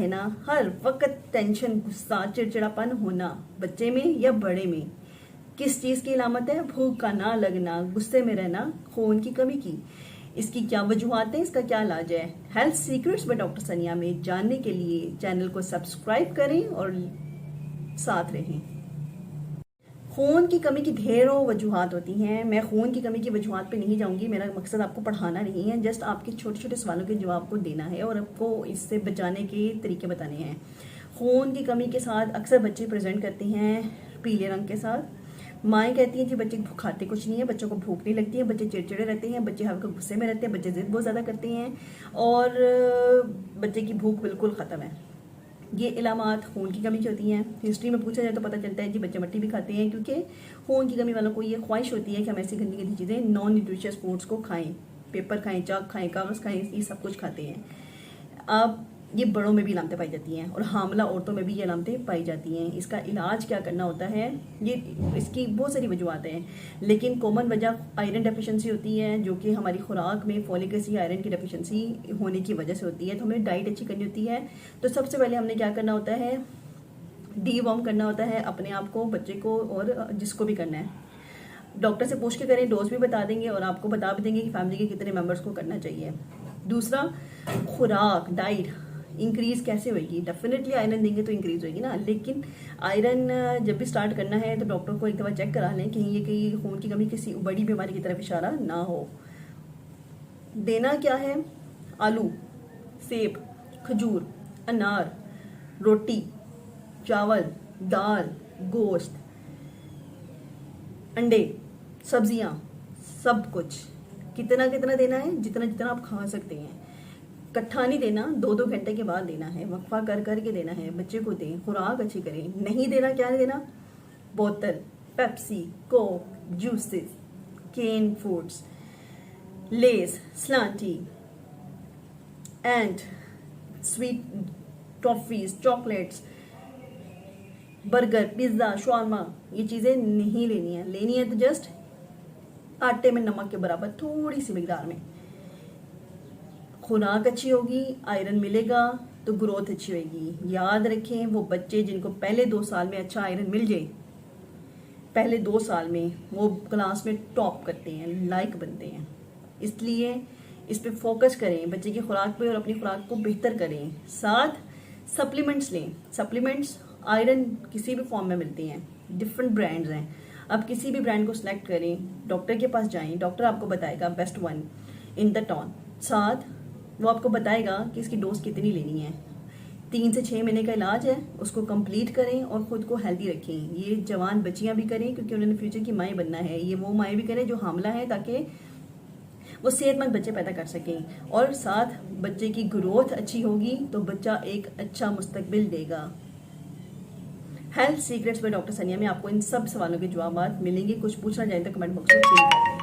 रहना, हर वक्त टेंशन, गुस्सा, चिड़चिड़ापन होना बच्चे में या बड़े में किस चीज़ की अलामत है? भूख का ना लगना, गुस्से में रहना, खून की कमी की। इसकी क्या वजूहत है, इसका क्या इलाज है? हेल्थ सीक्रेट्स बाय डॉक्टर सनिया में जानने के लिए चैनल को सब्सक्राइब करें और साथ रहें। खून की कमी की ढेरों वजूहत होती हैं। मैं खून की कमी की वजूहत पे नहीं जाऊंगी, मेरा मकसद आपको पढ़ाना नहीं है, जस्ट आपके छोटे छोटे सवालों के जवाब को देना है और आपको इससे बचाने के तरीके बताने हैं। खून की कमी के साथ अक्सर बच्चे प्रेजेंट करते हैं पीले रंग के साथ। माएँ कहती हैं जी बच्चे खाते कुछ नहीं है, बच्चों को भूख नहीं लगती है, बच्चे चिड़चिड़े रहते हैं, बच्चे हल्का गुस्से में रहते हैं, बच्चे जिद बहुत ज़्यादा करते हैं और बच्चे की भूख बिल्कुल ख़त्म है। ये इलामात खून की कमी की होती हैं। हिस्ट्री में पूछा जाए तो पता चलता है जी बच्चे मट्टी भी खाते हैं, क्योंकि खून की कमी वालों को ये ख्वाहिश होती है कि हम ऐसी गंदी गंदी चीज़ें, नॉन न्यूट्रिशियस फूड्स को खाएं, पेपर खाएं, चाक खाएं, कागज़ खाएं, ये सब कुछ खाते हैं। अब ये बड़ों में भी अलामतें पाई जाती हैं और हामला औरतों में भी ये अलामतें पाई जाती हैं। इसका इलाज क्या करना होता है, ये इसकी बहुत सारी वजूहतें हैं, लेकिन कॉमन वजह आयरन डेफिशिएंसी होती है, जो कि हमारी खुराक में फॉलिक एसिड आयरन की डेफिशिएंसी होने की वजह से होती है। तो हमें डाइट अच्छी करनी होती है। तो सबसे पहले हमने क्या करना होता है, डीवॉर्म करना होता है अपने आप को, बच्चे को और जिसको भी करना है। डॉक्टर से पूछ के करें, डोज भी बता देंगे और आपको बता भी देंगे कि फैमिली के कितने मेंबर्स को करना चाहिए। दूसरा, खुराक, डाइट इंक्रीज कैसे होगी? डेफिनेटली आयरन देंगे तो इंक्रीज होगी ना, लेकिन आयरन जब भी स्टार्ट करना है तो डॉक्टर को एक दफ़ा चेक करा लें कहीं ये कहीं खून की कमी किसी बड़ी बीमारी की तरफ इशारा ना हो। देना क्या है? आलू, सेब, खजूर, अनार, रोटी, चावल, दाल, गोश्त, अंडे, सब्जियां, सब कुछ। कितना कितना देना है? जितना जितना आप खा सकते हैं। इकट्ठा नहीं देना, 2-2 घंटे के बाद देना है, वक्फा कर करके देना है। बच्चे को दें, खुराक अच्छी करें। नहीं देना, क्या नहीं देना? बोतल, Pepsi, coke, juices, can foods, Lay's, Slanty and sweet toffees, chocolates, burger, pizza, शवारमा, ये चीज़ें नहीं लेनी है। लेनी है तो जस्ट आटे में नमक के बराबर थोड़ी सी मिकदार में। खुराक अच्छी होगी, आयरन मिलेगा तो ग्रोथ अच्छी होगी। याद रखें, वो बच्चे जिनको पहले 2 साल में अच्छा आयरन मिल जाए, पहले 2 साल में वो क्लास में टॉप करते हैं, लायक बनते हैं। इसलिए इस पे फोकस करें, बच्चे की खुराक पे, और अपनी खुराक को बेहतर करें। साथ सप्लीमेंट्स लें। सप्लीमेंट्स आयरन किसी भी फॉर्म में मिलती हैं, डिफरेंट ब्रांड्स हैं। अब किसी भी ब्रांड को सिलेक्ट करें, डॉक्टर के पास जाएं, डॉक्टर आपको बताएगा best one in the town. साथ वो आपको बताएगा कि इसकी डोज कितनी लेनी है। 3 से 6 महीने का इलाज है, उसको कंप्लीट करें और खुद को हेल्दी रखें। ये जवान बच्चियां भी करें क्योंकि उन्होंने फ्यूचर की माएँ बनना है। ये वो माएँ भी करें जो हामला है, ताकि वो सेहतमंद बच्चे पैदा कर सकें और साथ बच्चे की ग्रोथ अच्छी होगी तो बच्चा एक अच्छा मुस्तकबिल देगा। हेल्थ सीक्रेट्स बाय डॉक्टर सनिया में आपको इन सब सवालों के जवाब मिलेंगे। कुछ पूछना चाहें तो कमेंट बॉक्स में